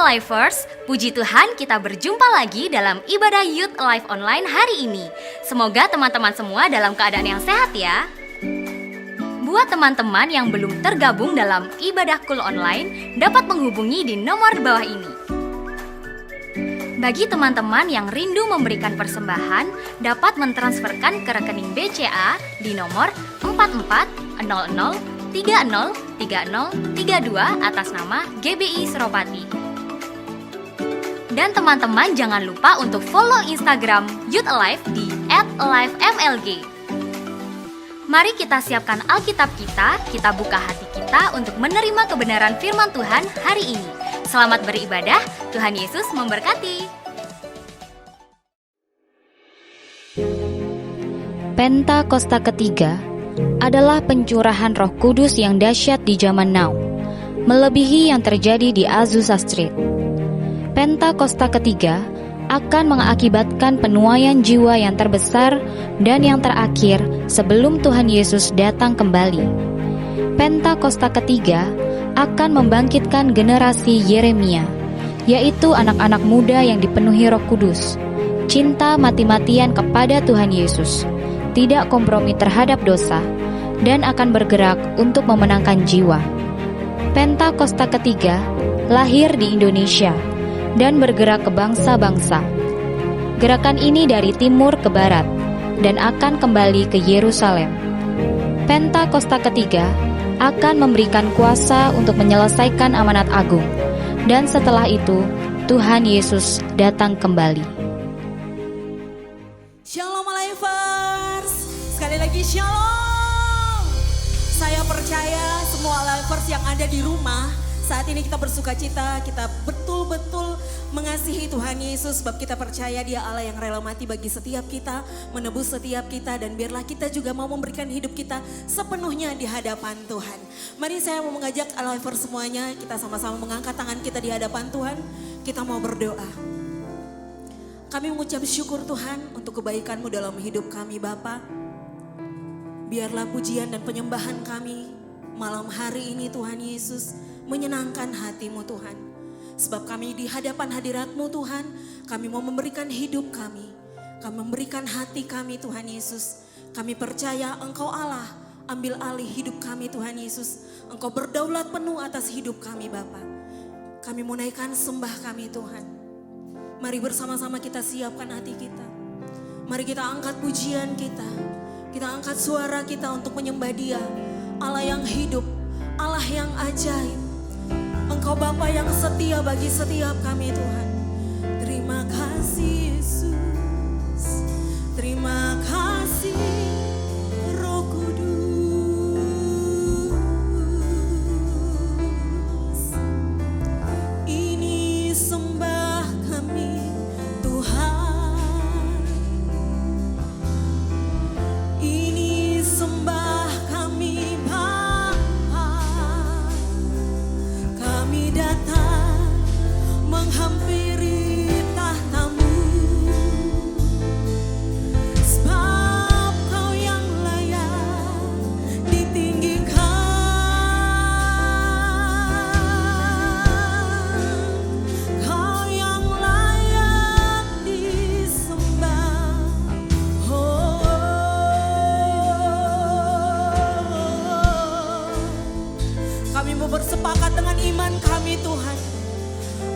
Alifers, puji Tuhan kita berjumpa lagi dalam ibadah Youth Alive Online hari ini. Semoga teman-teman semua dalam keadaan yang sehat ya. Buat teman-teman yang belum tergabung dalam ibadah Kul Online, dapat menghubungi di nomor di bawah ini. Bagi teman-teman yang rindu memberikan persembahan, dapat mentransferkan ke rekening BCA di nomor 4400303032 atas nama GBI Seropati. Dan teman-teman jangan lupa untuk follow Instagram Youth Alive di @alivemlg. Mari kita siapkan Alkitab kita buka hati kita untuk menerima kebenaran firman Tuhan hari ini. Selamat beribadah, Tuhan Yesus memberkati. Pentakosta ketiga adalah pencurahan Roh Kudus yang dahsyat di zaman now, melebihi yang terjadi di Azusa Street. Pentakosta ketiga akan mengakibatkan penuaian jiwa yang terbesar dan yang terakhir sebelum Tuhan Yesus datang kembali. Pentakosta ketiga akan membangkitkan generasi Yeremia, yaitu anak-anak muda yang dipenuhi Roh Kudus, cinta mati-matian kepada Tuhan Yesus, tidak kompromi terhadap dosa, dan akan bergerak untuk memenangkan jiwa. Pentakosta ketiga lahir di Indonesia dan bergerak ke bangsa-bangsa. Gerakan ini dari timur ke barat dan akan kembali ke Yerusalem. Pentakosta ketiga akan memberikan kuasa untuk menyelesaikan amanat agung, dan setelah itu Tuhan Yesus datang kembali. Shalom Alifers, sekali lagi shalom. Saya percaya semua Alifers yang ada di rumah saat ini kita bersuka cita, kita betul-betul mengasihi Tuhan Yesus sebab kita percaya Dia Allah yang rela mati bagi setiap kita, menebus setiap kita, dan biarlah kita juga mau memberikan hidup kita sepenuhnya di hadapan Tuhan. Mari saya mau mengajak Alifers semuanya, kita sama-sama mengangkat tangan kita di hadapan Tuhan, kita mau berdoa. Kami mengucap syukur Tuhan untuk kebaikan-Mu dalam hidup kami Bapa. Biarlah pujian dan penyembahan kami malam hari ini Tuhan Yesus menyenangkan hati-Mu Tuhan. Sebab kami di hadapan hadirat-Mu Tuhan, kami mau memberikan hidup kami. Kami memberikan hati kami Tuhan Yesus. Kami percaya Engkau Allah, ambil alih hidup kami Tuhan Yesus. Engkau berdaulat penuh atas hidup kami Bapa. Kami menaikkan sembah kami Tuhan. Mari bersama-sama kita siapkan hati kita. Mari kita angkat pujian kita. Kita angkat suara kita untuk menyembah Dia. Allah yang hidup, Allah yang ajaib. Engkau Bapa yang setia bagi setiap kami Tuhan. Terima kasih Yesus. Terima kasih Roh Kudus. Ini sembah kami Tuhan. Ini sembah kami Bapa. Kami datang menghampiri tahta-Mu, sebab Kau yang layak ditinggikan, Kau yang layak disembah. Kami mau bersepakat dengan iman kami Tuhan.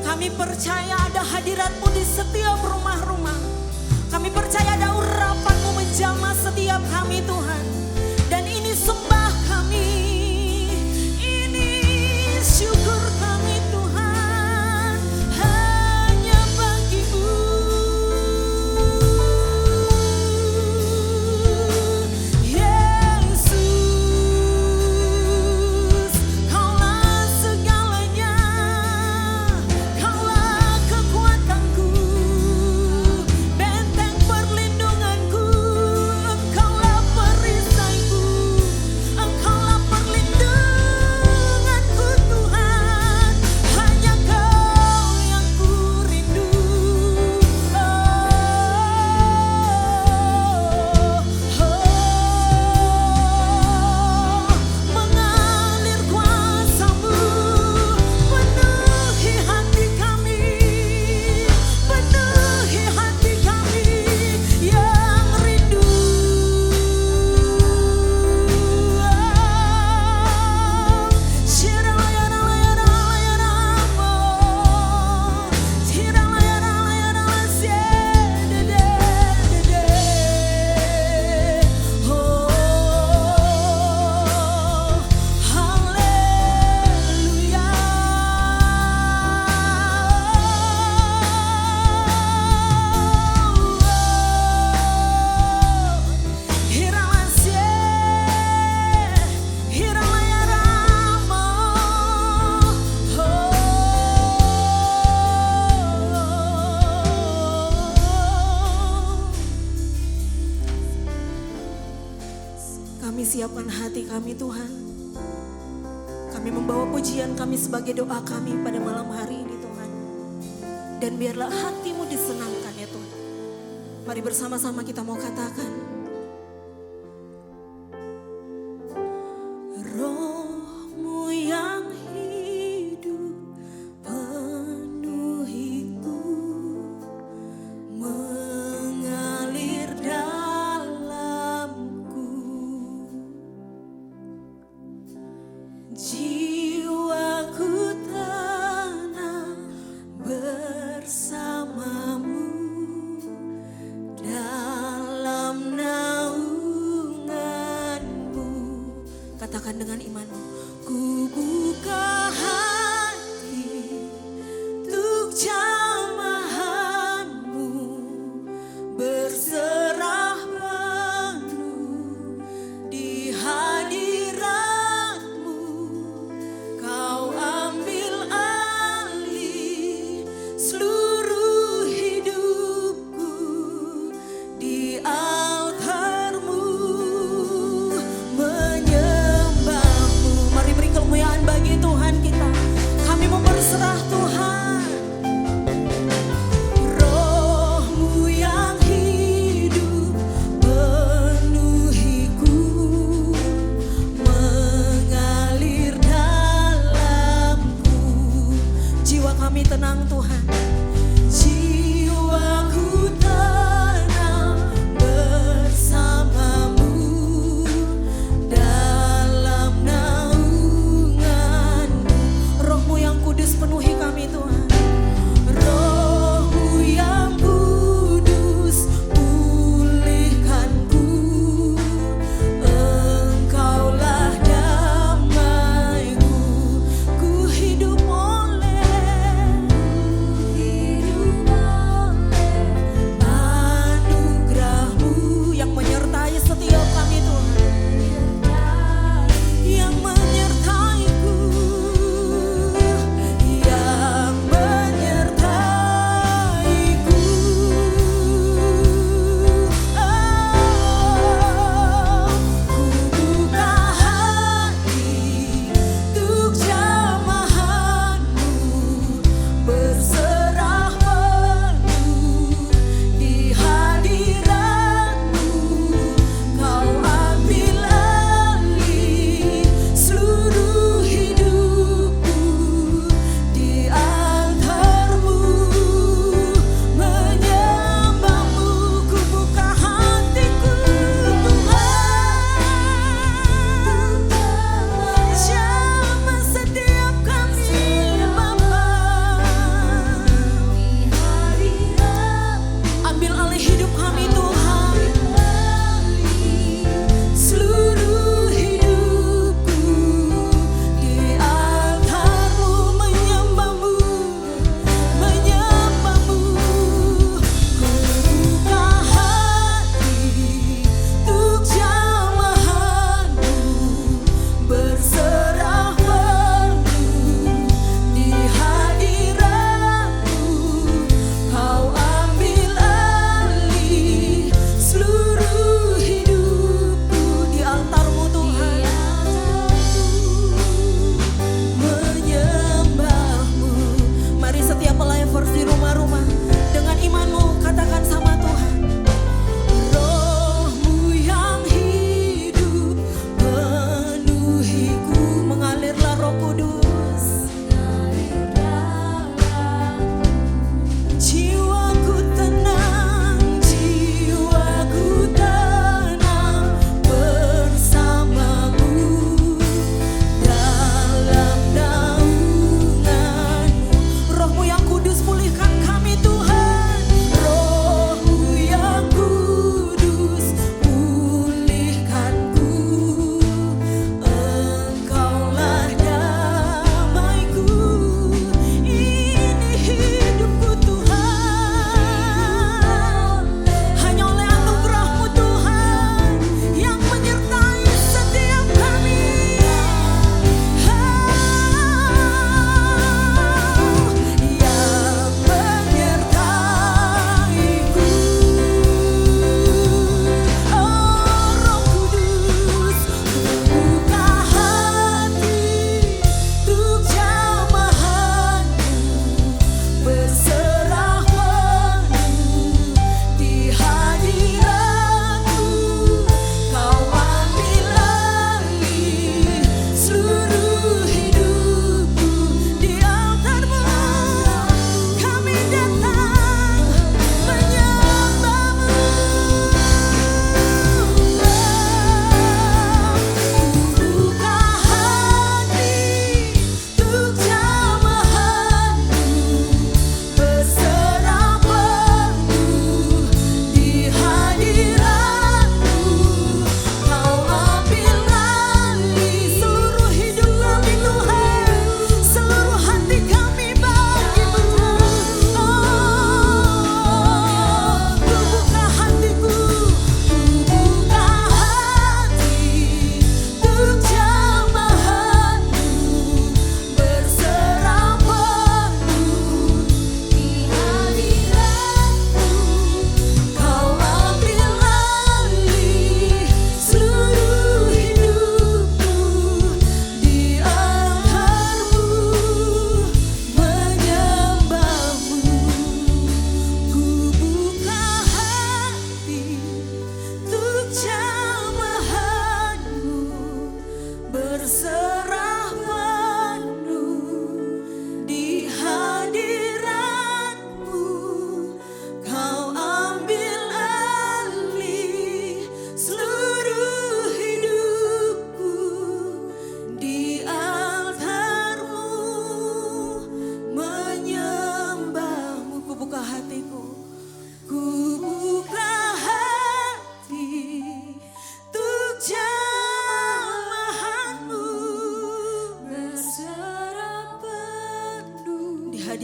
Kami percaya ada hadirat-Mu di setiap rumah-rumah. Kami percaya ada urapan-Mu menjamah setiap kami Tuhan. Dan ini sembah kami, ini syukur kami Tuhan, hanya bagi-Mu. Yesus, Kaulah segalanya, Kaulah kekuatanku, benteng perlindunganku, Engkaulah perisai siapkan hati kami Tuhan. Kami membawa pujian kami sebagai doa kami pada malam hari ini Tuhan. Dan biarlah hatimu disenangkan ya Tuhan. Mari bersama-sama kita mau katakan. Rohmu yang hidup penuhiku, mengalir dalamku. Jiwaku tenang bersamamu dalam naunganmu. Katakan dengan imanmu. Ku buka hati untuk jamahanmu, berserah penuh di hadiratmu. Kau ambil alih seluruh hidupku di altarmu, menyembahmu. Mari beri kemuliaan bagi Tuhan kita.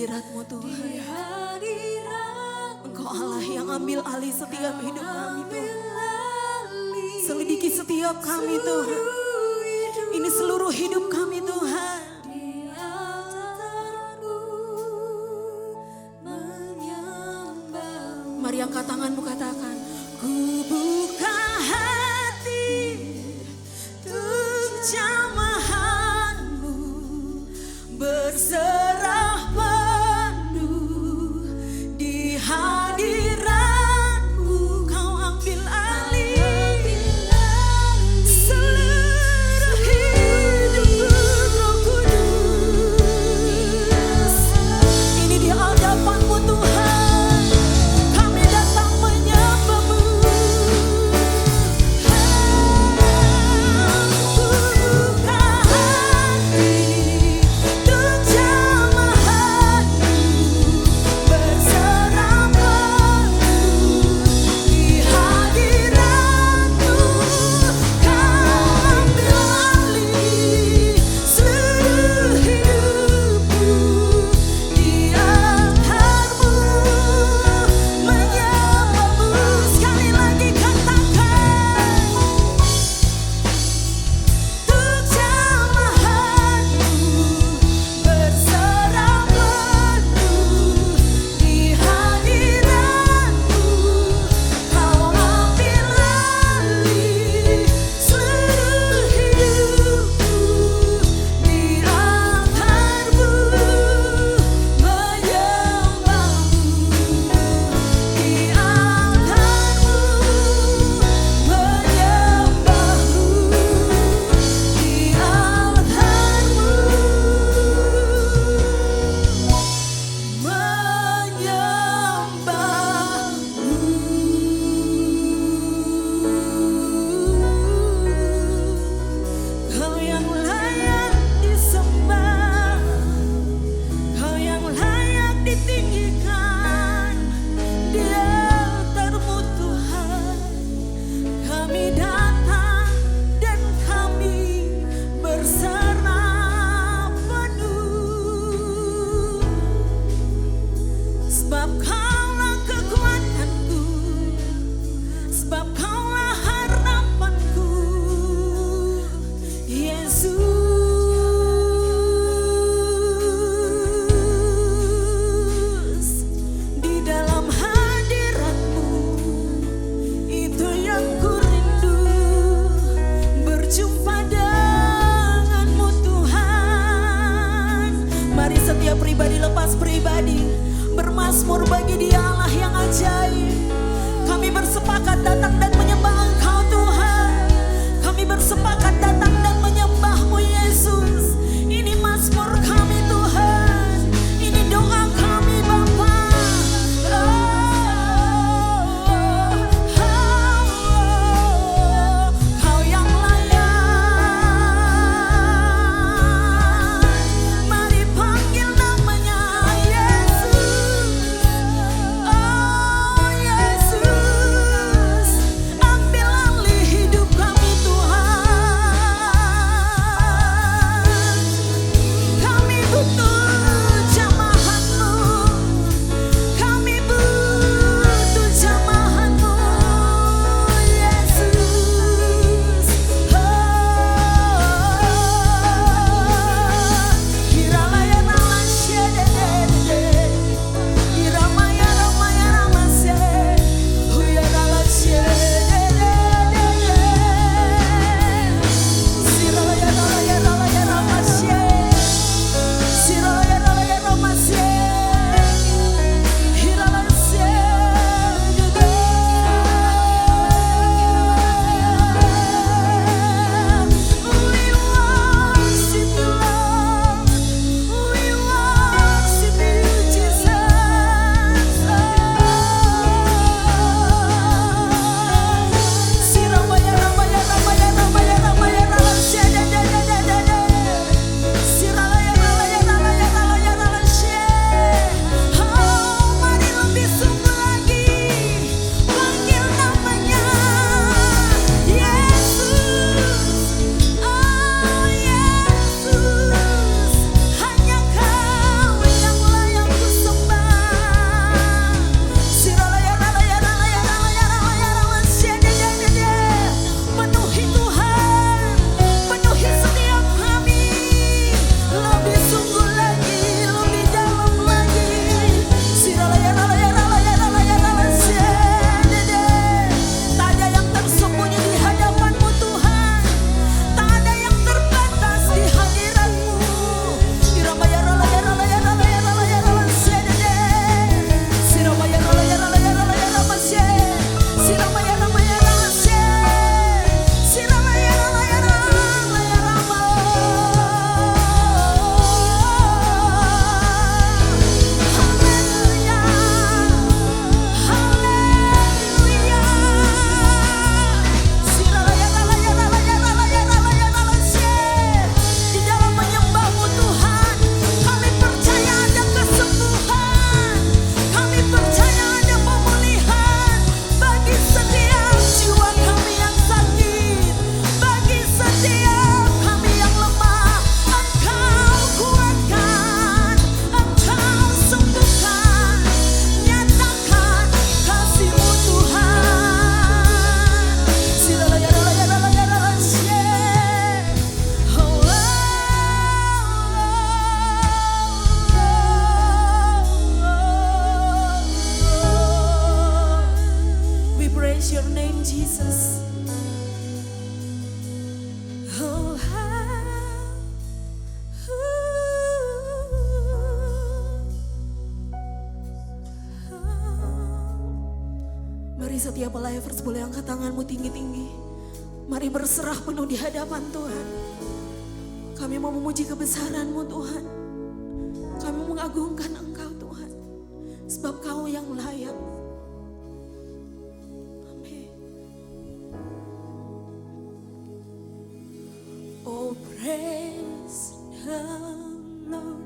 hadirat-Mu Tuhan. Engkau Allah yang ambil alih setiap hidup kami Tuhan. Selidiki setiap kami Tuhan. Ini seluruh hidup kami Tuhan. Mari angkat tanganmu, katakan, ku buka hati untuk jamahanmu, berserah penuh di hadiratmu. Kau ambil alih seluruh hidupku, Roh Kudus. Ini di hadapan-Mu Tuhan. Buka ini setiap Lifers boleh angkat tanganmu tinggi-tinggi. Mari berserah penuh di hadapan Tuhan. Kami mau memuji kebesaran-Mu Tuhan. Kami mengagungkan Engkau Tuhan. Sebab Kau yang layak. Amin. Oh praise the Lord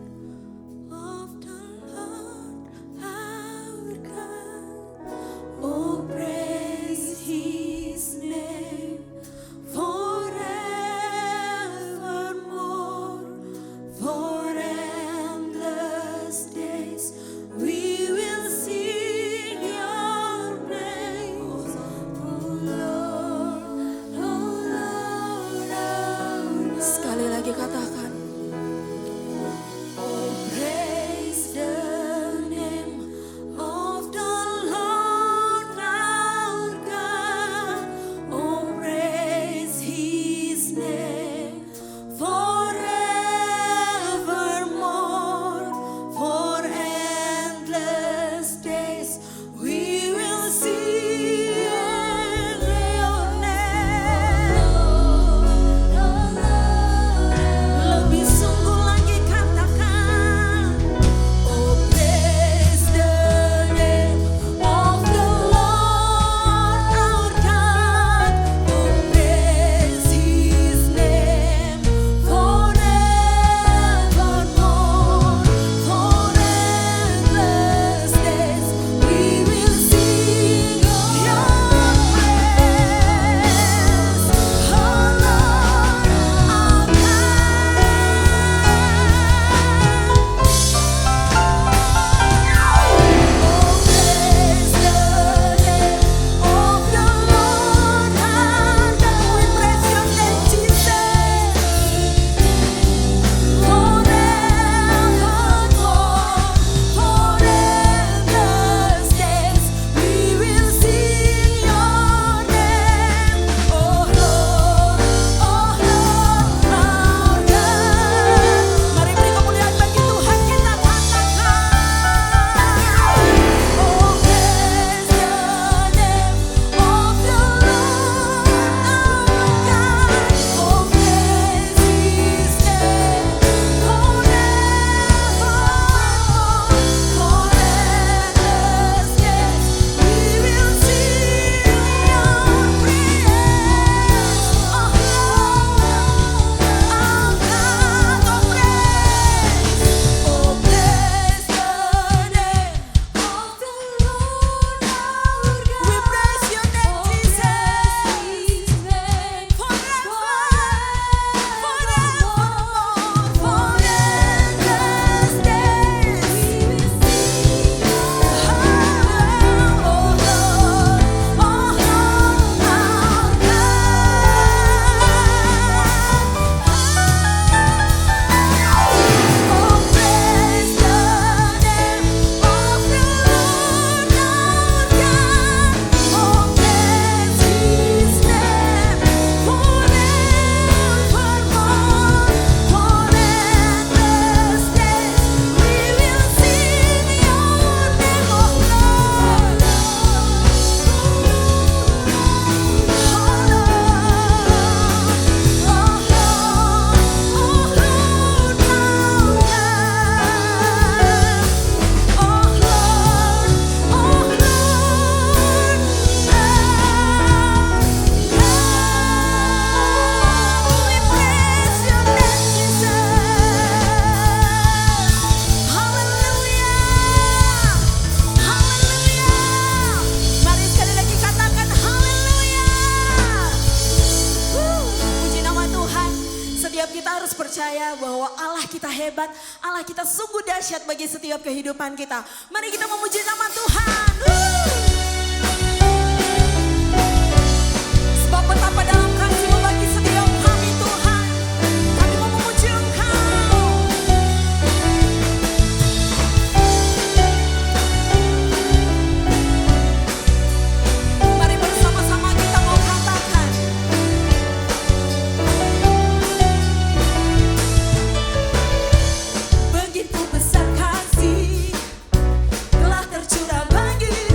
of the Lord our God. Oh praise His name forevermore. For endless days we will sing Your name. Oh Lord, our God. Sekali lagi katakan. Oh praise the name of the Lord our God. Oh praise His name forevermore. For endless days we will sing Your name. Lebih sungguh lagi katakan. Oh praise the name of the Lord our God. Oh praise His name forevermore. For endless days we will sing Your praise. Oh Lord our Mari beri kemuliaan bagi Tuhan, kita katakan. Oh praise the name of the Lord our God. Oh praise His name forevermore. For endless days we will sing Your praise. Oh Lord our God. Oh praise. Oh praise the name of the Lord our God. We praise Your name, Jesus. Forevermore. For endless days we will sing. Oh Lord, our God. Oh praise the name of the Lord our God. Oh praise His name forevermore. For endless days we will sing Your name, oh Lord. Mari sekali lagi katakan haleluya. Puji nama Tuhan. Setiap kita harus percaya bahwa Allah kita hebat, Allah kita sungguh dahsyat bagi setiap kehidupan kita. Mari kita memuji nama Tuhan. Sebab betapa dalam kasih-Mu bagi setiap kami Tuhan. Kami mau memuji Engkau. Mari bersama-sama kita mau katakan. Begitu besar kasih telah tercurah bagi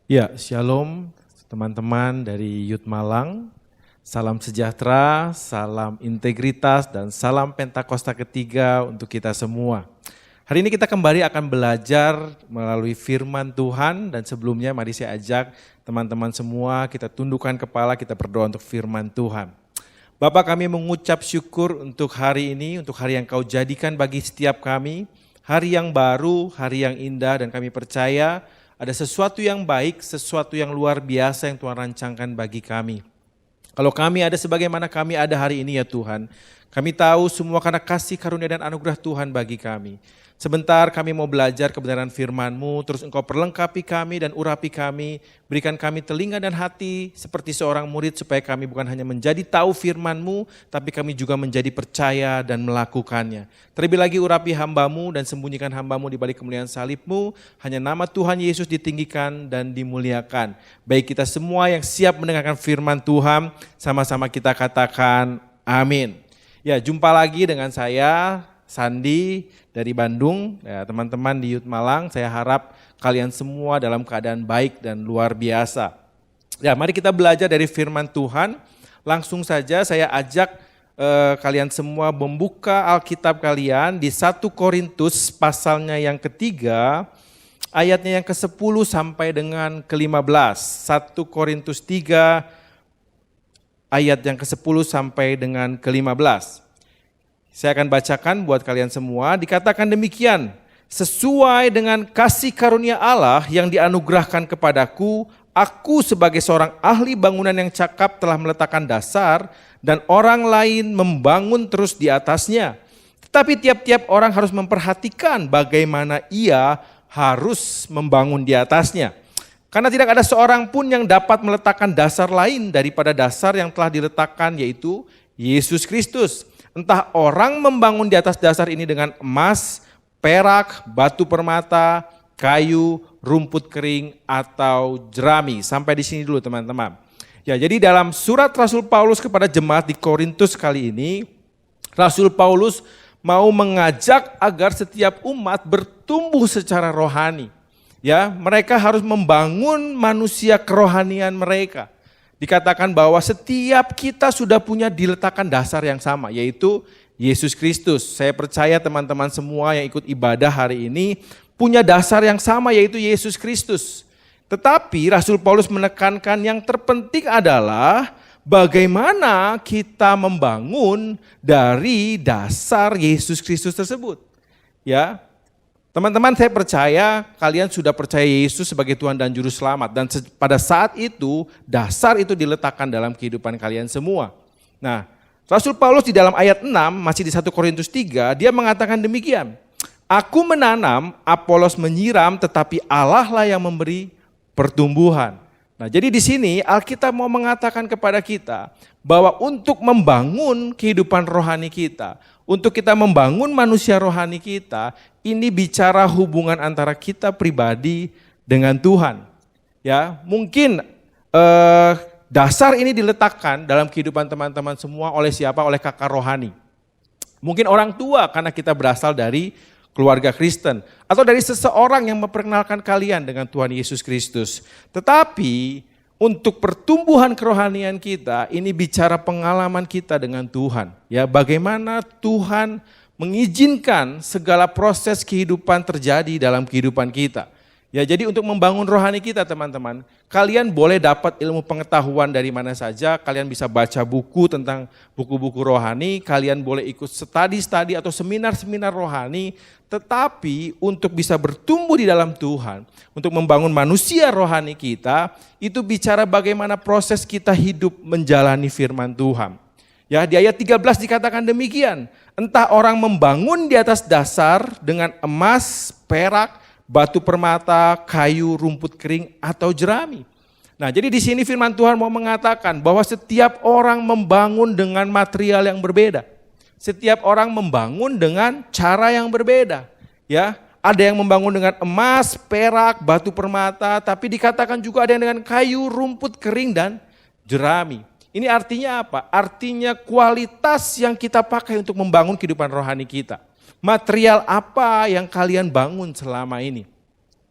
Ya, shalom teman-teman dari Youth Malang. Salam sejahtera, salam integritas, dan salam Pentakosta ketiga untuk kita semua. Hari ini kita kembali akan belajar melalui firman Tuhan, dan sebelumnya mari saya ajak teman-teman semua kita tundukkan kepala, kita berdoa untuk firman Tuhan. Bapa, kami mengucap syukur untuk hari ini, untuk hari yang Kau jadikan bagi setiap kami, hari yang baru, hari yang indah, dan kami percaya ada sesuatu yang baik, sesuatu yang luar biasa yang Tuhan rancangkan bagi kami. Kalau kami ada sebagaimana kami ada hari ini ya Tuhan, kami tahu semua karena kasih karunia dan anugerah Tuhan bagi kami. Sebentar kami mau belajar kebenaran firman-Mu, terus Engkau perlengkapi kami dan urapi kami, berikan kami telinga dan hati seperti seorang murid supaya kami bukan hanya menjadi tahu firman-Mu, tapi kami juga menjadi percaya dan melakukannya. Terlebih lagi urapi hamba-Mu dan sembunyikan hamba-Mu di balik kemuliaan salib-Mu, hanya nama Tuhan Yesus ditinggikan dan dimuliakan. Baik kita semua yang siap mendengarkan firman Tuhan, sama-sama kita katakan amin. Ya, jumpa lagi dengan saya, Sandi dari Bandung, ya, teman-teman di Youth Malang, saya harap kalian semua dalam keadaan baik dan luar biasa. Ya, mari kita belajar dari firman Tuhan. Langsung saja saya ajak kalian semua membuka Alkitab kalian di 1 Korintus pasalnya yang ketiga, ayatnya yang ke-10 sampai dengan ke-15. 1 Korintus 3 ayat yang ke-10 sampai dengan ke-15. Saya akan bacakan buat kalian semua. Dikatakan demikian, sesuai dengan kasih karunia Allah yang dianugerahkan kepadaku, aku sebagai seorang ahli bangunan yang cakap telah meletakkan dasar dan orang lain membangun terus di atasnya. Tetapi tiap-tiap orang harus memperhatikan bagaimana ia harus membangun di atasnya. Karena tidak ada seorang pun yang dapat meletakkan dasar lain daripada dasar yang telah diletakkan, yaitu Yesus Kristus. Entah orang membangun di atas dasar ini dengan emas, perak, batu permata, kayu, rumput kering, atau jerami. Sampai di sini dulu teman-teman. Ya, jadi dalam surat Rasul Paulus kepada jemaat di Korintus kali ini, Rasul Paulus mau mengajak agar setiap umat bertumbuh secara rohani. Ya, mereka harus membangun manusia kerohanian mereka. Dikatakan bahwa setiap kita sudah punya diletakkan dasar yang sama, yaitu Yesus Kristus. Saya percaya teman-teman semua yang ikut ibadah hari ini punya dasar yang sama, yaitu Yesus Kristus. Tetapi Rasul Paulus menekankan yang terpenting adalah bagaimana kita membangun dari dasar Yesus Kristus tersebut. Ya, teman-teman, saya percaya kalian sudah percaya Yesus sebagai Tuhan dan Juru Selamat. Dan pada saat itu, dasar itu diletakkan dalam kehidupan kalian semua. Nah, Rasul Paulus di dalam ayat 6, masih di 1 Korintus 3, dia mengatakan demikian. Aku menanam, Apolos menyiram, tetapi Allah lah yang memberi pertumbuhan. Nah, jadi di sini Alkitab mau mengatakan kepada kita bahwa untuk membangun kehidupan rohani kita, untuk kita membangun manusia rohani kita, ini bicara hubungan antara kita pribadi dengan Tuhan. Ya, mungkin dasar ini diletakkan dalam kehidupan teman-teman semua oleh siapa? Oleh kakak rohani. Mungkin orang tua karena kita berasal dari keluarga Kristen, atau dari seseorang yang memperkenalkan kalian dengan Tuhan Yesus Kristus. Tetapi untuk pertumbuhan kerohanian kita, ini bicara pengalaman kita dengan Tuhan. Ya, bagaimana Tuhan mengizinkan segala proses kehidupan terjadi dalam kehidupan kita. Ya, jadi untuk membangun rohani kita teman-teman, kalian boleh dapat ilmu pengetahuan dari mana saja, kalian bisa baca buku tentang buku-buku rohani, kalian boleh ikut studi-studi atau seminar-seminar rohani, tetapi untuk bisa bertumbuh di dalam Tuhan, untuk membangun manusia rohani kita, itu bicara bagaimana proses kita hidup menjalani firman Tuhan. Ya, di ayat 13 dikatakan demikian, entah orang membangun di atas dasar dengan emas, perak, batu permata, kayu, rumput kering, atau jerami. Nah, jadi di sini firman Tuhan mau mengatakan bahwa setiap orang membangun dengan material yang berbeda. Setiap orang membangun dengan cara yang berbeda. Ya, ada yang membangun dengan emas, perak, batu permata, tapi dikatakan juga ada yang dengan kayu, rumput kering, dan jerami. Ini artinya apa? Artinya kualitas yang kita pakai untuk membangun kehidupan rohani kita. Material apa yang kalian bangun selama ini?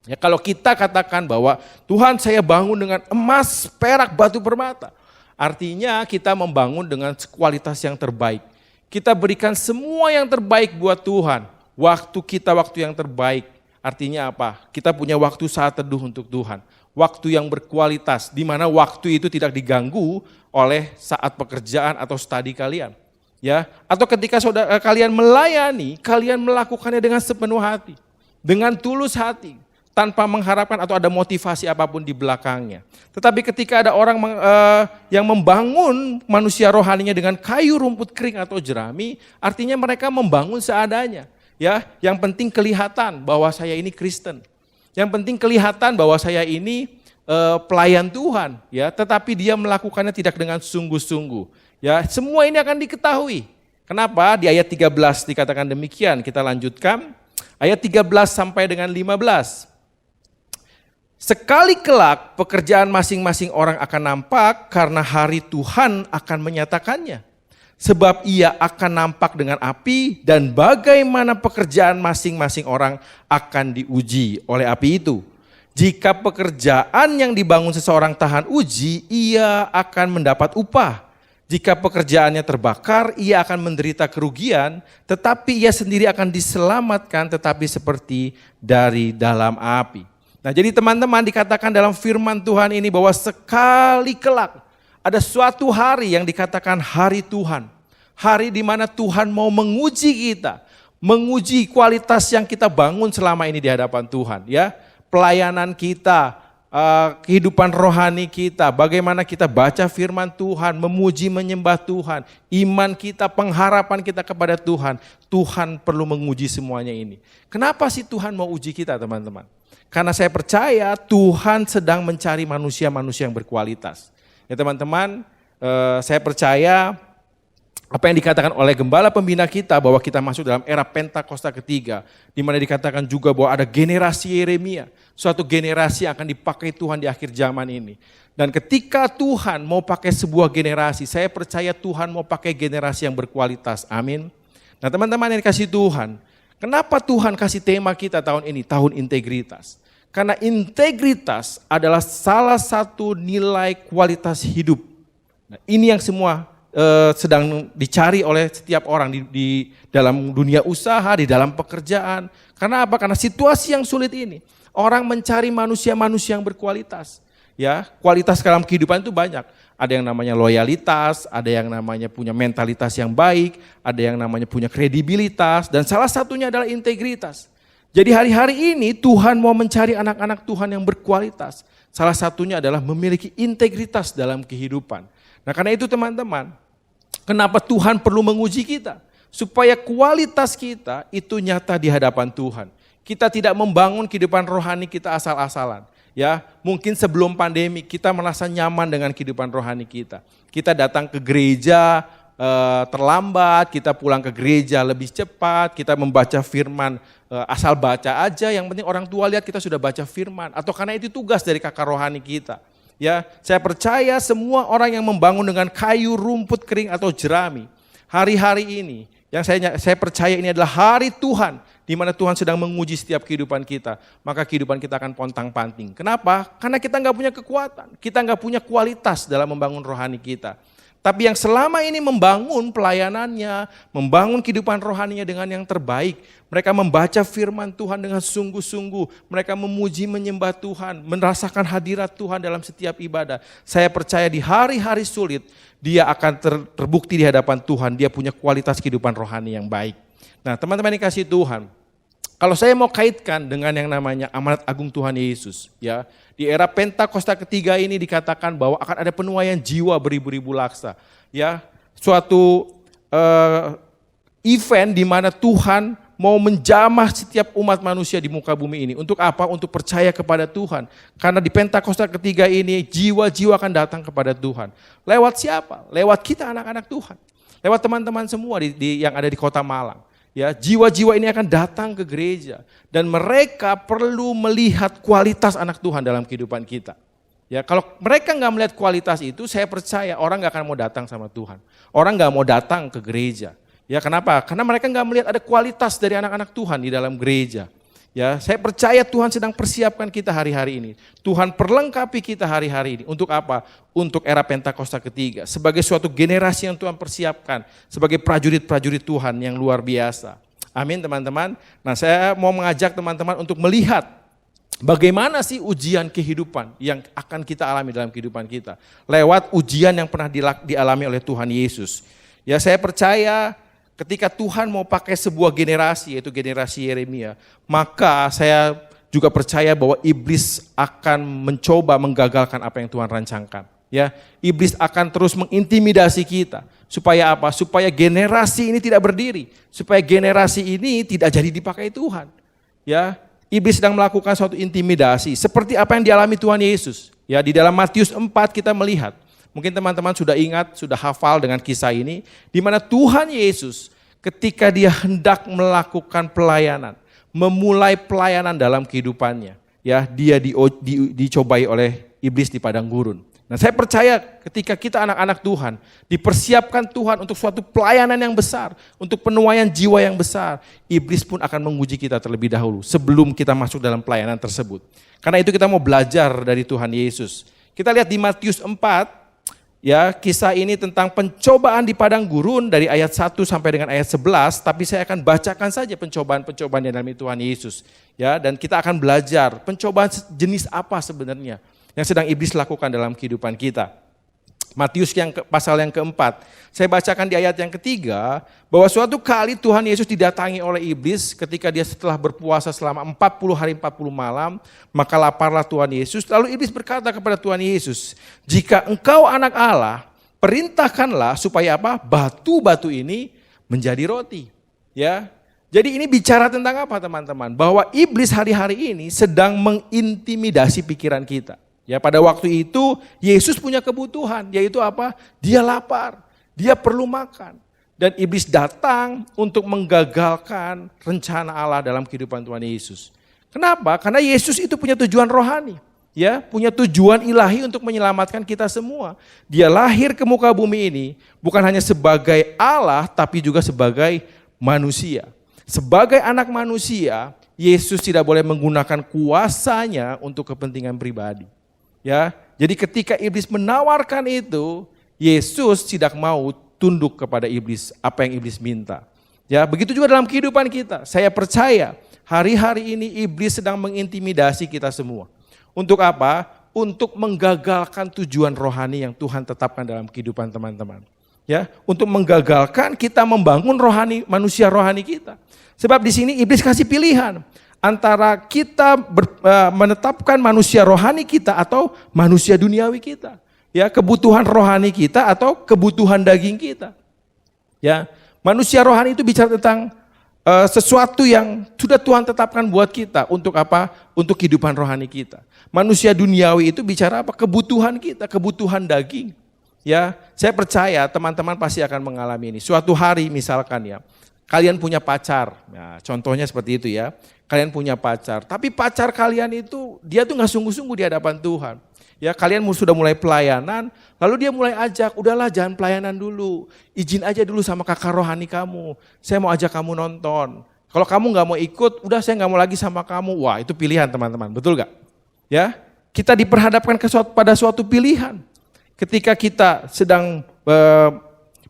Ya, kalau kita katakan bahwa Tuhan saya bangun dengan emas, perak, batu permata, artinya kita membangun dengan kualitas yang terbaik. Kita berikan semua yang terbaik buat Tuhan. Waktu kita waktu yang terbaik. Artinya apa? Kita punya waktu saat teduh untuk Tuhan. Waktu yang berkualitas, di mana waktu itu tidak diganggu oleh saat pekerjaan atau studi kalian. Ya, atau ketika saudara kalian melayani, kalian melakukannya dengan sepenuh hati, dengan tulus hati, tanpa mengharapkan atau ada motivasi apapun di belakangnya. Tetapi ketika ada orang yang membangun manusia rohaninya dengan kayu, rumput kering atau jerami, artinya mereka membangun seadanya. Ya, yang penting kelihatan bahwa saya ini Kristen. Yang penting kelihatan bahwa saya ini pelayan Tuhan, ya. Tetapi dia melakukannya tidak dengan sungguh-sungguh. Ya, semua ini akan diketahui. Kenapa? Di ayat 13 dikatakan demikian. Kita lanjutkan. Ayat 13 sampai dengan 15. Sekali kelak pekerjaan masing-masing orang akan nampak karena hari Tuhan akan menyatakannya. Sebab ia akan nampak dengan api dan bagaimana pekerjaan masing-masing orang akan diuji oleh api itu. Jika pekerjaan yang dibangun seseorang tahan uji, ia akan mendapat upah. Jika pekerjaannya terbakar, ia akan menderita kerugian, tetapi ia sendiri akan diselamatkan tetapi seperti dari dalam api. Nah, jadi teman-teman dikatakan dalam firman Tuhan ini bahwa sekali kelak ada suatu hari yang dikatakan hari Tuhan. Hari di mana Tuhan mau menguji kita, menguji kualitas yang kita bangun selama ini di hadapan Tuhan, ya. Pelayanan kita, kehidupan rohani kita, bagaimana kita baca firman Tuhan, memuji menyembah Tuhan, iman kita, pengharapan kita kepada Tuhan. Tuhan perlu menguji semuanya ini. Kenapa sih Tuhan mau uji kita, teman-teman? Karena saya percaya Tuhan sedang mencari manusia-manusia yang berkualitas. Ya teman-teman, saya percaya apa yang dikatakan oleh gembala pembina kita bahwa kita masuk dalam era Pentakosta ketiga, di mana dikatakan juga bahwa ada generasi Yeremia, suatu generasi yang akan dipakai Tuhan di akhir zaman ini. Dan ketika Tuhan mau pakai sebuah generasi, saya percaya Tuhan mau pakai generasi yang berkualitas. Amin. Nah teman-teman yang dikasih Tuhan, kenapa Tuhan kasih tema kita tahun ini, tahun integritas? Karena integritas adalah salah satu nilai kualitas hidup. Nah, ini yang semua sedang dicari oleh setiap orang di dalam dunia usaha, di dalam pekerjaan. Karena apa? Karena situasi yang sulit ini, orang mencari manusia-manusia yang berkualitas. Ya, kualitas dalam kehidupan itu banyak. Ada yang namanya loyalitas, ada yang namanya punya mentalitas yang baik, ada yang namanya punya kredibilitas, dan salah satunya adalah integritas. Jadi hari-hari ini Tuhan mau mencari anak-anak Tuhan yang berkualitas. Salah satunya adalah memiliki integritas dalam kehidupan. Nah karena itu teman-teman, kenapa Tuhan perlu menguji kita? Supaya kualitas kita itu nyata di hadapan Tuhan. Kita tidak membangun kehidupan rohani kita asal-asalan. Ya, mungkin sebelum pandemi kita merasa nyaman dengan kehidupan rohani kita. Kita datang ke gereja terlambat, kita pulang ke gereja lebih cepat, kita membaca firman asal baca aja, yang penting orang tua lihat kita sudah baca firman. Atau karena itu tugas dari kakak rohani kita. Ya, saya percaya semua orang yang membangun dengan kayu, rumput kering atau jerami, hari-hari ini yang saya percaya ini adalah hari Tuhan, di mana Tuhan sedang menguji setiap kehidupan kita. Maka kehidupan kita akan pontang-panting. Kenapa? Karena kita nggak punya kekuatan, kita nggak punya kualitas dalam membangun rohani kita. Tapi yang selama ini membangun pelayanannya, membangun kehidupan rohaninya dengan yang terbaik. Mereka membaca firman Tuhan dengan sungguh-sungguh. Mereka memuji menyembah Tuhan, merasakan hadirat Tuhan dalam setiap ibadah. Saya percaya di hari-hari sulit, dia akan terbukti di hadapan Tuhan. Dia punya kualitas kehidupan rohani yang baik. Nah teman-teman yang kasih Tuhan, kalau saya mau kaitkan dengan yang namanya amanat agung Tuhan Yesus, ya, di era Pentakosta ketiga ini dikatakan bahwa akan ada penuaian jiwa beribu-ribu laksa, ya, suatu event di mana Tuhan mau menjamah setiap umat manusia di muka bumi ini. Untuk apa? Untuk percaya kepada Tuhan. Karena di Pentakosta ketiga ini jiwa-jiwa akan datang kepada Tuhan. Lewat siapa? Lewat kita anak-anak Tuhan. Lewat teman-teman semua yang ada di Kota Malang. Ya, jiwa-jiwa ini akan datang ke gereja dan mereka perlu melihat kualitas anak Tuhan dalam kehidupan kita. Ya, kalau mereka nggak melihat kualitas itu, saya percaya orang nggak akan mau datang sama Tuhan. Orang nggak mau datang ke gereja. Ya, kenapa? Karena mereka nggak melihat ada kualitas dari anak-anak Tuhan di dalam gereja. Ya, saya percaya Tuhan sedang persiapkan kita hari-hari ini. Tuhan perlengkapi kita hari-hari ini. Untuk apa? Untuk era Pentakosta ketiga. Sebagai suatu generasi yang Tuhan persiapkan. Sebagai prajurit-prajurit Tuhan yang luar biasa. Amin teman-teman. Nah, saya mau mengajak teman-teman untuk melihat bagaimana sih ujian kehidupan yang akan kita alami dalam kehidupan kita. Lewat ujian yang pernah dialami oleh Tuhan Yesus. Ya, saya percaya ketika Tuhan mau pakai sebuah generasi, yaitu generasi Yeremia, maka saya juga percaya bahwa iblis akan mencoba menggagalkan apa yang Tuhan rancangkan. Ya, iblis akan terus mengintimidasi kita. Supaya apa? Supaya generasi ini tidak berdiri. Supaya generasi ini tidak jadi dipakai Tuhan. Ya, iblis sedang melakukan suatu intimidasi. Seperti apa yang dialami Tuhan Yesus. Ya, di dalam Matius 4 kita melihat. Mungkin teman-teman sudah ingat, sudah hafal dengan kisah ini, di mana Tuhan Yesus ketika dia hendak melakukan pelayanan, memulai pelayanan dalam kehidupannya, ya dia dicobai oleh iblis di padang gurun. Nah, saya percaya ketika kita anak-anak Tuhan, dipersiapkan Tuhan untuk suatu pelayanan yang besar, untuk penuaian jiwa yang besar, iblis pun akan menguji kita terlebih dahulu sebelum kita masuk dalam pelayanan tersebut. Karena itu kita mau belajar dari Tuhan Yesus. Kita lihat di Matius 4, ya, kisah ini tentang pencobaan di padang gurun dari ayat 1 sampai dengan ayat 11, tapi saya akan bacakan saja pencobaan-pencobaan yang dalam Tuhan Yesus. Ya, dan kita akan belajar pencobaan jenis apa sebenarnya yang sedang iblis lakukan dalam kehidupan kita. Matius pasal yang keempat, saya bacakan di ayat yang ketiga, bahwa suatu kali Tuhan Yesus didatangi oleh iblis ketika dia setelah berpuasa selama 40 hari 40 malam, maka laparlah Tuhan Yesus. Lalu iblis berkata kepada Tuhan Yesus, jika engkau anak Allah, perintahkanlah supaya apa? Batu-batu ini menjadi roti. Ya, jadi ini bicara tentang apa teman-teman? Bahwa iblis hari-hari ini sedang mengintimidasi pikiran kita. Ya, pada waktu itu Yesus punya kebutuhan, yaitu apa? Dia lapar, dia perlu makan. Dan iblis datang untuk menggagalkan rencana Allah dalam kehidupan Tuhan Yesus. Kenapa? Karena Yesus itu punya tujuan rohani. Ya, punya tujuan ilahi untuk menyelamatkan kita semua. Dia lahir ke muka bumi ini bukan hanya sebagai Allah, tapi juga sebagai manusia. Sebagai anak manusia, Yesus tidak boleh menggunakan kuasanya untuk kepentingan pribadi. Ya, jadi ketika iblis menawarkan itu, Yesus tidak mau tunduk kepada iblis, apa yang iblis minta. Ya, begitu juga dalam kehidupan kita. Saya percaya hari-hari ini iblis sedang mengintimidasi kita semua. Untuk apa? Untuk menggagalkan tujuan rohani yang Tuhan tetapkan dalam kehidupan teman-teman. Ya, untuk menggagalkan kita membangun rohani, manusia rohani kita. Sebab di sini iblis kasih pilihan antara kita menetapkan manusia rohani kita atau manusia duniawi kita. Ya, kebutuhan rohani kita atau kebutuhan daging kita. Ya, manusia rohani itu bicara tentang sesuatu yang sudah Tuhan tetapkan buat kita. Untuk apa? Untuk kehidupan rohani kita. Manusia duniawi itu bicara apa? Kebutuhan kita, kebutuhan daging. Ya, saya percaya teman-teman pasti akan mengalami ini. Suatu hari misalkan ya, kalian punya pacar. Nah, contohnya seperti itu ya. Kalian punya pacar, tapi pacar kalian itu dia tuh nggak sungguh-sungguh di hadapan Tuhan. Ya, kalian sudah mulai pelayanan, lalu dia mulai ajak, udahlah jangan pelayanan dulu, izin aja dulu sama kakak rohani kamu. Saya mau ajak kamu nonton. Kalau kamu nggak mau ikut, udah saya nggak mau lagi sama kamu. Wah, itu pilihan teman-teman, betul nggak? Ya, kita diperhadapkan pada suatu pilihan. Ketika kita sedang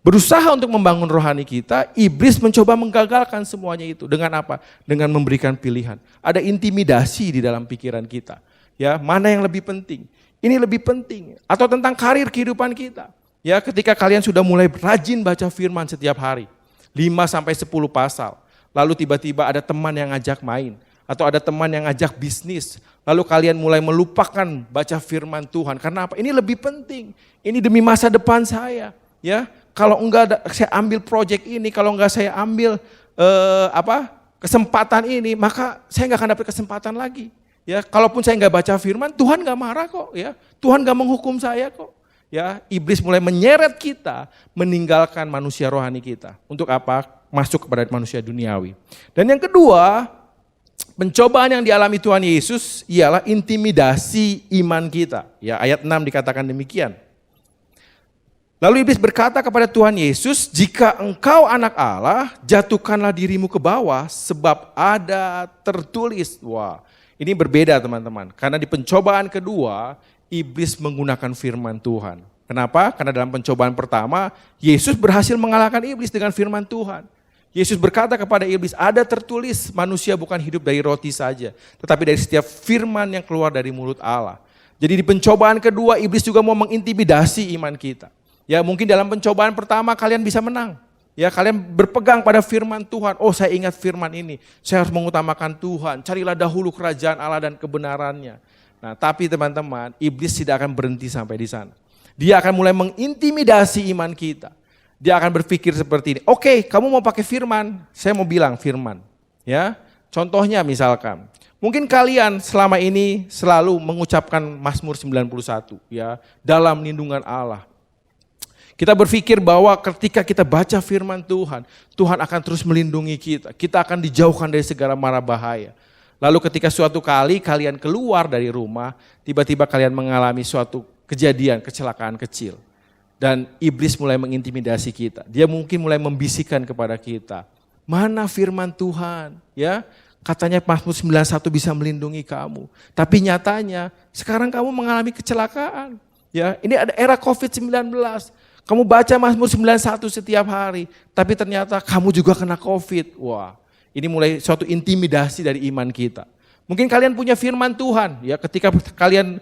berusaha untuk membangun rohani kita, iblis mencoba menggagalkan semuanya itu. Dengan apa? Dengan memberikan pilihan. Ada intimidasi di dalam pikiran kita. Ya, mana yang lebih penting? Ini lebih penting. Atau tentang karir kehidupan kita. Ya, ketika kalian sudah mulai rajin baca firman setiap hari, 5-10 pasal. Lalu tiba-tiba ada teman yang ngajak main. Atau ada teman yang ngajak bisnis. Lalu kalian mulai melupakan baca firman Tuhan. Karena apa? Ini lebih penting. Ini demi masa depan saya. Ya, kalau enggak saya ambil proyek ini, kalau enggak saya ambil kesempatan ini, maka saya enggak akan dapat kesempatan lagi. Ya, kalaupun saya enggak baca firman, Tuhan enggak marah kok. Ya, Tuhan enggak menghukum saya kok. Ya, iblis mulai menyeret kita meninggalkan manusia rohani kita. Untuk apa? Masuk kepada manusia duniawi. Dan yang kedua, pencobaan yang dialami Tuhan Yesus ialah intimidasi iman kita. Ya, ayat 6 dikatakan demikian. Lalu iblis berkata kepada Tuhan Yesus, jika engkau anak Allah, jatuhkanlah dirimu ke bawah sebab ada tertulis. Wah, ini berbeda teman-teman. Karena di pencobaan kedua, iblis menggunakan firman Tuhan. Kenapa? Karena dalam pencobaan pertama, Yesus berhasil mengalahkan iblis dengan firman Tuhan. Yesus berkata kepada iblis, ada tertulis manusia bukan hidup dari roti saja, tetapi dari setiap firman yang keluar dari mulut Allah. Jadi di pencobaan kedua, iblis juga mau mengintimidasi iman kita. Ya mungkin dalam pencobaan pertama kalian bisa menang. Ya kalian berpegang pada firman Tuhan. Oh saya ingat firman ini. Saya harus mengutamakan Tuhan. Carilah dahulu kerajaan Allah dan kebenarannya. Nah tapi teman-teman, iblis tidak akan berhenti sampai di sana. Dia akan mulai mengintimidasi iman kita. Dia akan berpikir seperti ini. Oke, kamu mau pakai firman. Saya mau bilang firman. Ya, contohnya misalkan. Mungkin kalian selama ini selalu mengucapkan Mazmur 91. Ya, dalam lindungan Allah. Kita berpikir bahwa ketika kita baca firman Tuhan, Tuhan akan terus melindungi kita. Kita akan dijauhkan dari segala mara bahaya. Lalu ketika suatu kali kalian keluar dari rumah, tiba-tiba kalian mengalami suatu kejadian, kecelakaan kecil. Dan iblis mulai mengintimidasi kita. Dia mungkin mulai membisikkan kepada kita. Mana firman Tuhan? Ya, katanya Mazmur 91 bisa melindungi kamu. Tapi nyatanya sekarang kamu mengalami kecelakaan. Ya, ini ada era COVID-19. Kamu baca Mazmur 91 setiap hari, tapi ternyata kamu juga kena COVID. Wah, ini mulai suatu intimidasi dari iman kita. Mungkin kalian punya firman Tuhan, ya ketika kalian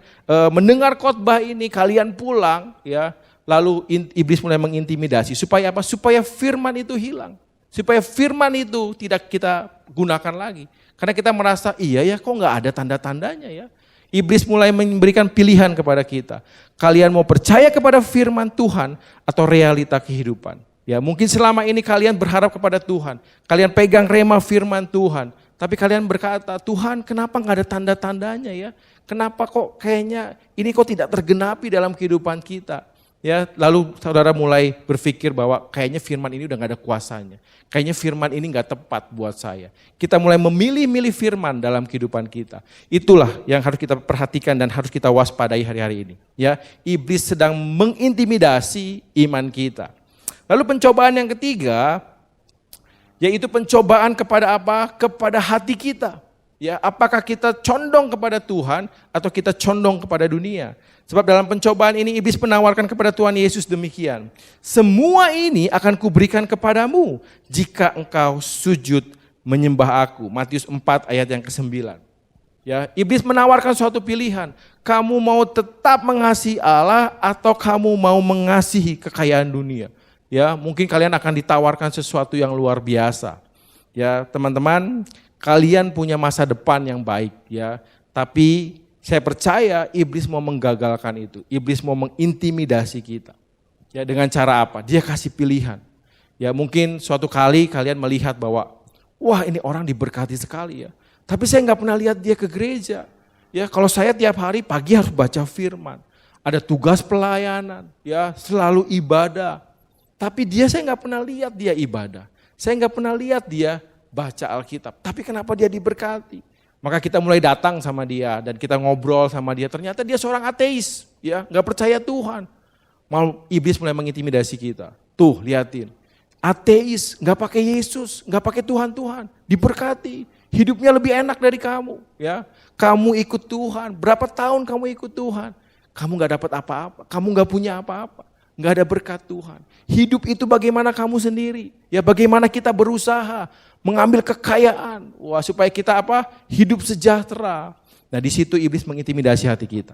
mendengar khotbah ini, kalian pulang, ya lalu iblis mulai mengintimidasi. Supaya apa? Supaya firman itu hilang. Supaya firman itu tidak kita gunakan lagi. Karena kita merasa, iya ya kok nggak ada tanda-tandanya ya. Iblis mulai memberikan pilihan kepada kita. Kalian mau percaya kepada firman Tuhan atau realita kehidupan. Ya, mungkin selama ini kalian berharap kepada Tuhan. Kalian pegang rema firman Tuhan. Tapi kalian berkata, Tuhan kenapa nggak ada tanda-tandanya ya? Kenapa kok kayaknya ini kok tidak tergenapi dalam kehidupan kita? Ya, lalu saudara mulai berpikir bahwa kayaknya firman ini udah nggak ada kuasanya. Kayaknya firman ini nggak tepat buat saya. Kita mulai memilih-milih firman dalam kehidupan kita. Itulah yang harus kita perhatikan dan harus kita waspadai hari-hari ini. Ya, iblis sedang mengintimidasi iman kita. Lalu pencobaan yang ketiga, yaitu pencobaan kepada apa? Kepada hati kita. Ya, apakah kita condong kepada Tuhan atau kita condong kepada dunia? Sebab dalam pencobaan ini iblis menawarkan kepada Tuhan Yesus demikian. Semua ini akan kuberikan kepadamu jika engkau sujud menyembah aku. Matius 4 ayat yang ke-9. Ya, iblis menawarkan suatu pilihan. Kamu mau tetap mengasihi Allah atau kamu mau mengasihi kekayaan dunia? Ya, mungkin kalian akan ditawarkan sesuatu yang luar biasa. Ya, teman-teman, kalian punya masa depan yang baik ya. Tapi saya percaya iblis mau menggagalkan itu. Iblis mau mengintimidasi kita. Ya, dengan cara apa? Dia kasih pilihan. Ya, mungkin suatu kali kalian melihat bahwa wah, ini orang diberkati sekali ya. Tapi saya nggak pernah lihat dia ke gereja. Ya, kalau saya tiap hari pagi harus baca firman. Ada tugas pelayanan, ya, selalu ibadah. Tapi saya nggak pernah lihat dia ibadah. Saya nggak pernah lihat dia baca Alkitab. Tapi kenapa dia diberkati? Maka kita mulai datang sama dia dan kita ngobrol sama dia. Ternyata dia seorang ateis, ya, nggak percaya Tuhan. Iblis mulai mengintimidasi kita. Tuh, liatin. Ateis, nggak pakai Yesus, nggak pakai Tuhan, diberkati. Hidupnya lebih enak dari kamu, ya. Kamu ikut Tuhan, berapa tahun kamu ikut Tuhan? Kamu nggak dapat apa-apa, kamu nggak punya apa-apa, nggak ada berkat Tuhan. Hidup itu bagaimana kamu sendiri, ya bagaimana kita berusaha mengambil kekayaan, wah supaya kita apa? Hidup sejahtera. Nah di situ iblis mengintimidasi hati kita.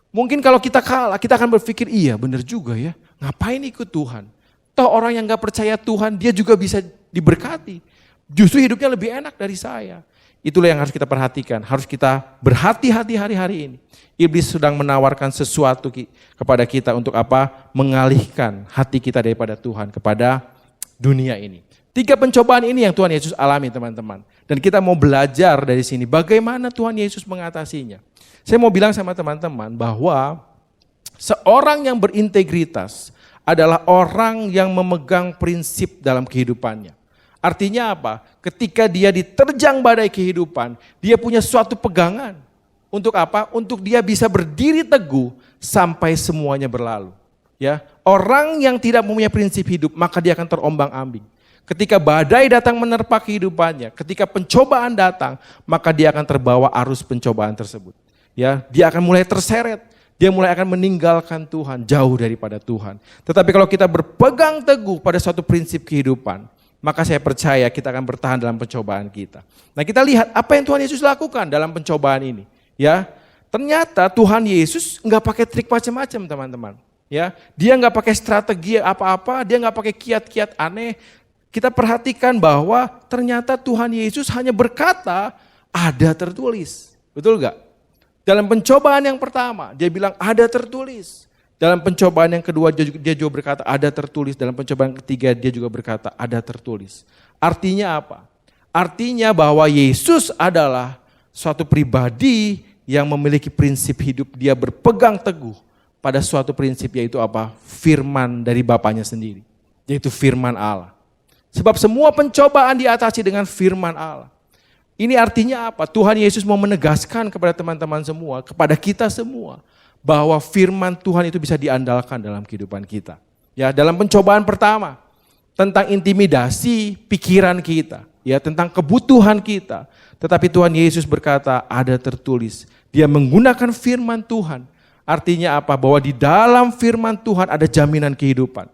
Mungkin kalau kita kalah, kita akan berpikir iya benar juga ya, ngapain ikut Tuhan? Toh orang yang gak percaya Tuhan, dia juga bisa diberkati. Justru hidupnya lebih enak dari saya. Itulah yang harus kita perhatikan, harus kita berhati-hati hari-hari ini. Iblis sedang menawarkan sesuatu kepada kita untuk apa? Mengalihkan hati kita daripada Tuhan kepada dunia ini. 3 pencobaan ini yang Tuhan Yesus alami teman-teman. Dan kita mau belajar dari sini bagaimana Tuhan Yesus mengatasinya. Saya mau bilang sama teman-teman bahwa seorang yang berintegritas adalah orang yang memegang prinsip dalam kehidupannya. Artinya apa? Ketika dia diterjang badai kehidupan, dia punya suatu pegangan. Untuk apa? Untuk dia bisa berdiri teguh sampai semuanya berlalu. Ya, orang yang tidak mempunyai prinsip hidup, maka dia akan terombang-ambing. Ketika badai datang menerpa kehidupannya, ketika pencobaan datang, maka dia akan terbawa arus pencobaan tersebut. Ya, dia akan mulai terseret, dia mulai akan meninggalkan Tuhan, jauh daripada Tuhan. Tetapi kalau kita berpegang teguh pada suatu prinsip kehidupan, maka saya percaya kita akan bertahan dalam pencobaan kita. Nah, kita lihat apa yang Tuhan Yesus lakukan dalam pencobaan ini. Ya, ternyata Tuhan Yesus nggak pakai trik macam-macam, teman-teman. Ya, dia nggak pakai strategi apa-apa, dia nggak pakai kiat-kiat aneh. Kita perhatikan bahwa ternyata Tuhan Yesus hanya berkata, ada tertulis. Betul nggak? Dalam pencobaan yang pertama, dia bilang ada tertulis. Dalam pencobaan yang kedua, dia juga berkata ada tertulis. Dalam pencobaan ketiga, dia juga berkata ada tertulis. Artinya apa? Artinya bahwa Yesus adalah suatu pribadi yang memiliki prinsip hidup. Dia berpegang teguh pada suatu prinsip, yaitu apa? Firman dari Bapanya sendiri, yaitu firman Allah. Sebab semua pencobaan diatasi dengan firman Allah. Ini artinya apa? Tuhan Yesus mau menegaskan kepada teman-teman semua, kepada kita semua, bahwa firman Tuhan itu bisa diandalkan dalam kehidupan kita. Ya, dalam pencobaan pertama, tentang intimidasi pikiran kita, ya, tentang kebutuhan kita. Tetapi Tuhan Yesus berkata, ada tertulis. Dia menggunakan firman Tuhan. Artinya apa? Bahwa di dalam firman Tuhan ada jaminan kehidupan.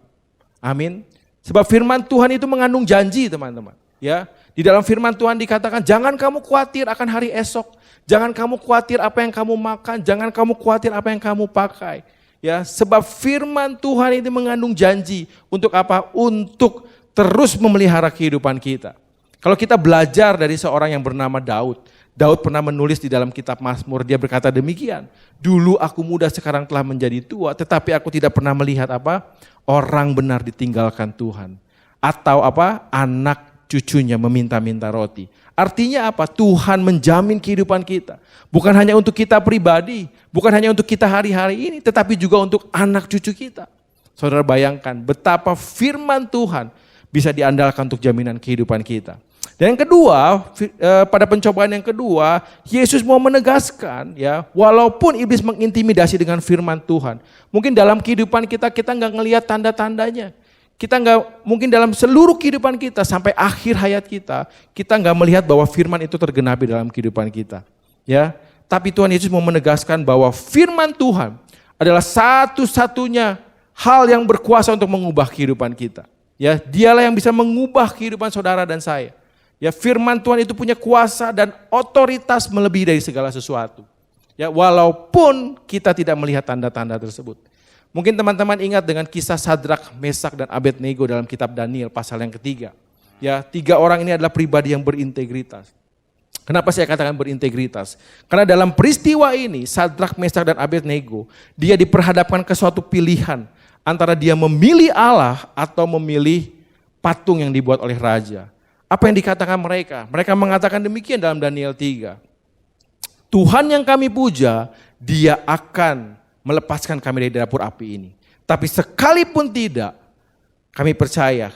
Amin. Sebab firman Tuhan itu mengandung janji, teman-teman. Ya, di dalam firman Tuhan dikatakan, jangan kamu khawatir akan hari esok. Jangan kamu khawatir apa yang kamu makan. Jangan kamu khawatir apa yang kamu pakai. Ya, sebab firman Tuhan itu mengandung janji. Untuk apa? Untuk terus memelihara kehidupan kita. Kalau kita belajar dari seorang yang bernama Daud. Daud pernah menulis di dalam kitab Mazmur, dia berkata demikian. Dulu aku muda, sekarang telah menjadi tua, tetapi aku tidak pernah melihat apa? Orang benar ditinggalkan Tuhan. Atau apa? Anak cucunya meminta-minta roti. Artinya apa? Tuhan menjamin kehidupan kita. Bukan hanya untuk kita pribadi, bukan hanya untuk kita hari-hari ini, tetapi juga untuk anak cucu kita. Saudara bayangkan betapa firman Tuhan bisa diandalkan untuk jaminan kehidupan kita. Dan yang kedua, pada pencobaan yang kedua, Yesus mau menegaskan, ya, walaupun iblis mengintimidasi dengan firman Tuhan, mungkin dalam kehidupan kita nggak ngelihat tanda-tandanya. Kita nggak, mungkin dalam seluruh kehidupan kita sampai akhir hayat kita nggak melihat bahwa firman itu tergenapi dalam kehidupan kita. Ya, tapi Tuhan Yesus mau menegaskan bahwa firman Tuhan adalah satu-satunya hal yang berkuasa untuk mengubah kehidupan kita. Ya, dialah yang bisa mengubah kehidupan saudara dan saya. Ya, firman Tuhan itu punya kuasa dan otoritas melebihi dari segala sesuatu. Ya, walaupun kita tidak melihat tanda-tanda tersebut. Mungkin teman-teman ingat dengan kisah Sadrak, Mesak, dan Abednego dalam kitab Daniel pasal yang ketiga. Ya, 3 orang ini adalah pribadi yang berintegritas. Kenapa saya katakan berintegritas? Karena dalam peristiwa ini Sadrak, Mesak, dan Abednego, dia diperhadapkan ke suatu pilihan antara dia memilih Allah atau memilih patung yang dibuat oleh raja. Apa yang dikatakan mereka? Mereka mengatakan demikian dalam Daniel 3. Tuhan yang kami puja, dia akan melepaskan kami dari dapur api ini. Tapi sekalipun tidak, kami percaya,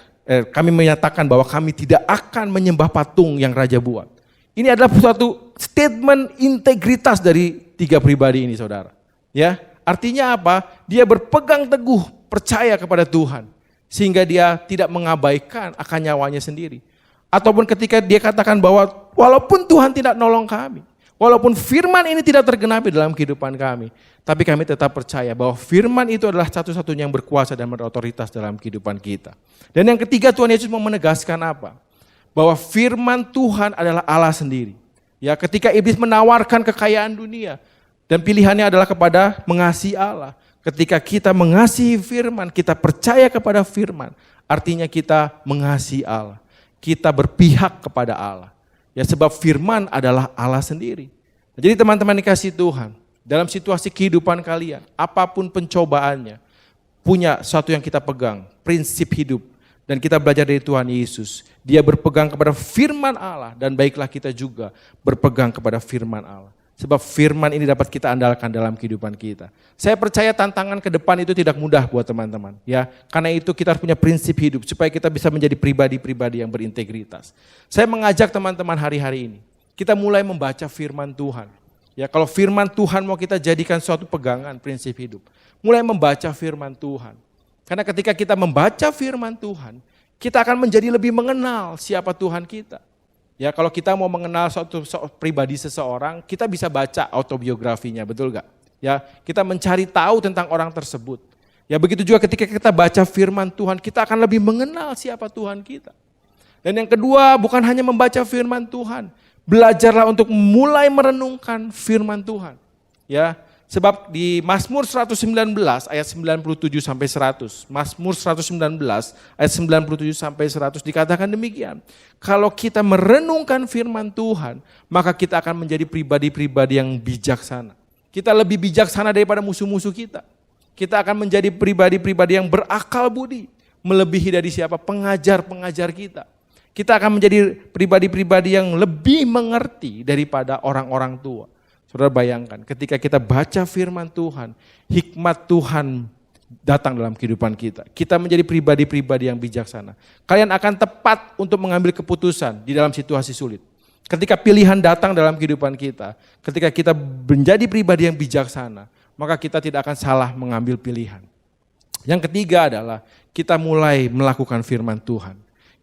kami menyatakan bahwa kami tidak akan menyembah patung yang raja buat. Ini adalah suatu statement integritas dari 3 pribadi ini, saudara. Ya, artinya apa? Dia berpegang teguh, percaya kepada Tuhan. Sehingga dia tidak mengabaikan akan nyawanya sendiri. Ataupun ketika dia katakan bahwa walaupun Tuhan tidak nolong kami, walaupun firman ini tidak tergenapi dalam kehidupan kami, tapi kami tetap percaya bahwa firman itu adalah satu-satunya yang berkuasa dan berotoritas dalam kehidupan kita. Dan yang ketiga, Tuhan Yesus mau menegaskan apa? Bahwa firman Tuhan adalah Allah sendiri. Ya, ketika iblis menawarkan kekayaan dunia dan pilihannya adalah kepada mengasihi Allah. Ketika kita mengasihi firman, kita percaya kepada firman, artinya kita mengasihi Allah. Kita berpihak kepada Allah. Ya, sebab firman adalah Allah sendiri. Jadi teman-teman dikasih Tuhan, dalam situasi kehidupan kalian, apapun pencobaannya, punya satu yang kita pegang, prinsip hidup. Dan kita belajar dari Tuhan Yesus. Dia berpegang kepada firman Allah, dan baiklah kita juga berpegang kepada firman Allah. Sebab firman ini dapat kita andalkan dalam kehidupan kita. Saya percaya tantangan ke depan itu tidak mudah buat teman-teman. Ya, karena itu kita harus punya prinsip hidup supaya kita bisa menjadi pribadi-pribadi yang berintegritas. Saya mengajak teman-teman hari-hari ini, kita mulai membaca firman Tuhan. Ya, kalau firman Tuhan mau kita jadikan suatu pegangan prinsip hidup, mulai membaca firman Tuhan. Karena ketika kita membaca firman Tuhan, kita akan menjadi lebih mengenal siapa Tuhan kita. Ya, kalau kita mau mengenal suatu pribadi seseorang, kita bisa baca autobiografinya, betul gak? Ya, kita mencari tahu tentang orang tersebut. Ya, begitu juga ketika kita baca firman Tuhan, kita akan lebih mengenal siapa Tuhan kita. Dan yang kedua, bukan hanya membaca firman Tuhan, belajarlah untuk mulai merenungkan firman Tuhan. Ya, sebab di Mazmur 119 ayat 97 sampai 100, Mazmur 119 ayat 97 sampai 100 dikatakan demikian. Kalau kita merenungkan firman Tuhan, maka kita akan menjadi pribadi-pribadi yang bijaksana. Kita lebih bijaksana daripada musuh-musuh kita. Kita akan menjadi pribadi-pribadi yang berakal budi, melebihi dari siapa? Pengajar-pengajar kita. Kita akan menjadi pribadi-pribadi yang lebih mengerti daripada orang-orang tua. Saudara bayangkan, ketika kita baca firman Tuhan, hikmat Tuhan datang dalam kehidupan kita. Kita menjadi pribadi-pribadi yang bijaksana. Kalian akan tepat untuk mengambil keputusan di dalam situasi sulit. Ketika pilihan datang dalam kehidupan kita, ketika kita menjadi pribadi yang bijaksana, maka kita tidak akan salah mengambil pilihan. Yang ketiga adalah kita mulai melakukan firman Tuhan.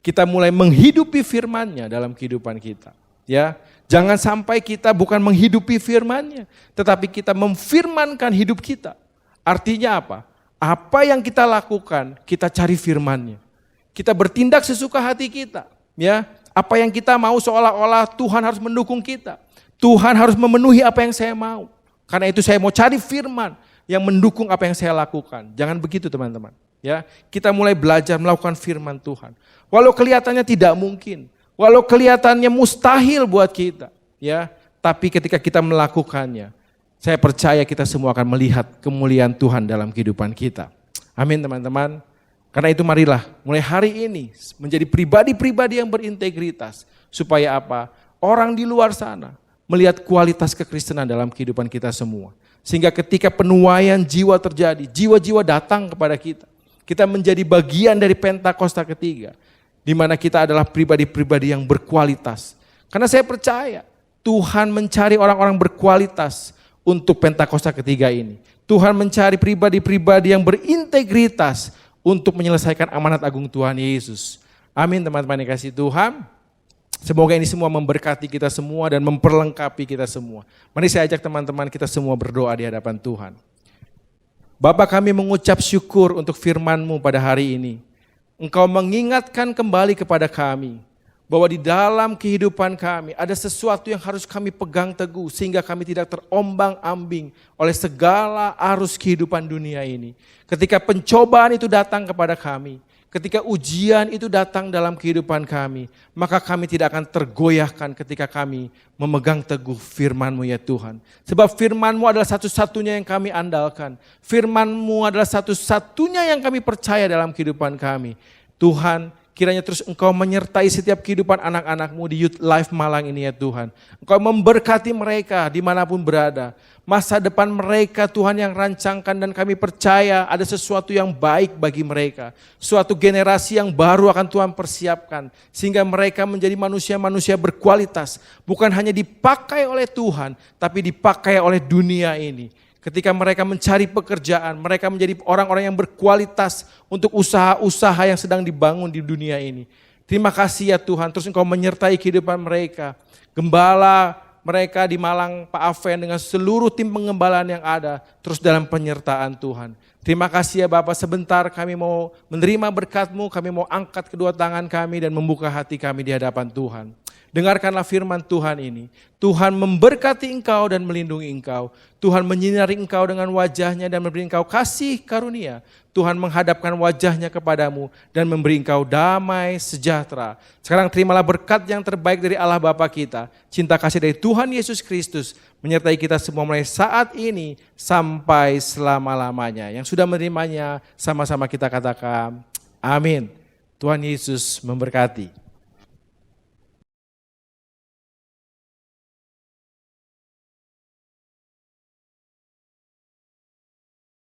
Kita mulai menghidupi firman-Nya dalam kehidupan kita. Ya, jangan sampai kita bukan menghidupi firman-Nya, tetapi kita memfirmankan hidup kita. Artinya apa? Apa yang kita lakukan, kita cari firman-Nya. Kita bertindak sesuka hati kita. Ya, apa yang kita mau seolah-olah Tuhan harus mendukung kita. Tuhan harus memenuhi apa yang saya mau. Karena itu saya mau cari firman yang mendukung apa yang saya lakukan. Jangan begitu teman-teman. Ya, kita mulai belajar melakukan firman Tuhan. Walau kelihatannya tidak mungkin, walau kelihatannya mustahil buat kita, ya, tapi ketika kita melakukannya, saya percaya kita semua akan melihat kemuliaan Tuhan dalam kehidupan kita. Amin teman-teman. Karena itu marilah mulai hari ini menjadi pribadi-pribadi yang berintegritas. Supaya apa? Orang di luar sana melihat kualitas kekristenan dalam kehidupan kita semua. Sehingga ketika penuaian jiwa terjadi, jiwa-jiwa datang kepada kita. Kita menjadi bagian dari Pentakosta ketiga. Di mana kita adalah pribadi-pribadi yang berkualitas. Karena saya percaya Tuhan mencari orang-orang berkualitas untuk Pentakosta ketiga ini. Tuhan mencari pribadi-pribadi yang berintegritas untuk menyelesaikan amanat agung Tuhan Yesus. Amin teman-teman yang kasih Tuhan. Semoga ini semua memberkati kita semua dan memperlengkapi kita semua. Mari saya ajak teman-teman kita semua berdoa di hadapan Tuhan. Bapa, kami mengucap syukur untuk firman-Mu pada hari ini. Engkau mengingatkan kembali kepada kami bahwa di dalam kehidupan kami ada sesuatu yang harus kami pegang teguh sehingga kami tidak terombang-ambing oleh segala arus kehidupan dunia ini. Ketika pencobaan itu datang kepada kami, ketika ujian itu datang dalam kehidupan kami, maka kami tidak akan tergoyahkan ketika kami memegang teguh firman-Mu ya Tuhan. Sebab firman-Mu adalah satu-satunya yang kami andalkan. Firman-Mu adalah satu-satunya yang kami percaya dalam kehidupan kami. Tuhan, kiranya terus Engkau menyertai setiap kehidupan anak-anak-Mu di Youth Life Malang ini ya Tuhan. Engkau memberkati mereka dimanapun berada. Masa depan mereka Tuhan yang rancangkan dan kami percaya ada sesuatu yang baik bagi mereka. Suatu generasi yang baru akan Tuhan persiapkan. Sehingga mereka menjadi manusia-manusia berkualitas. Bukan hanya dipakai oleh Tuhan, tapi dipakai oleh dunia ini. Ketika mereka mencari pekerjaan, mereka menjadi orang-orang yang berkualitas untuk usaha-usaha yang sedang dibangun di dunia ini. Terima kasih ya Tuhan, terus Engkau menyertai kehidupan mereka. Gembala mereka di Malang, Pak Aven dengan seluruh tim pengembalaan yang ada, terus dalam penyertaan Tuhan. Terima kasih ya Bapak, sebentar kami mau menerima berkat-Mu, kami mau angkat kedua tangan kami dan membuka hati kami di hadapan Tuhan. Dengarkanlah firman Tuhan ini. Tuhan memberkati engkau dan melindungi engkau. Tuhan menyinari engkau dengan wajahnya dan memberi engkau kasih karunia. Tuhan menghadapkan wajahnya kepadamu dan memberi engkau damai sejahtera. Sekarang terimalah berkat yang terbaik dari Allah Bapa kita. Cinta kasih dari Tuhan Yesus Kristus menyertai kita semua mulai saat ini sampai selama-lamanya. Yang sudah menerimanya sama-sama kita katakan amin. Tuhan Yesus memberkati.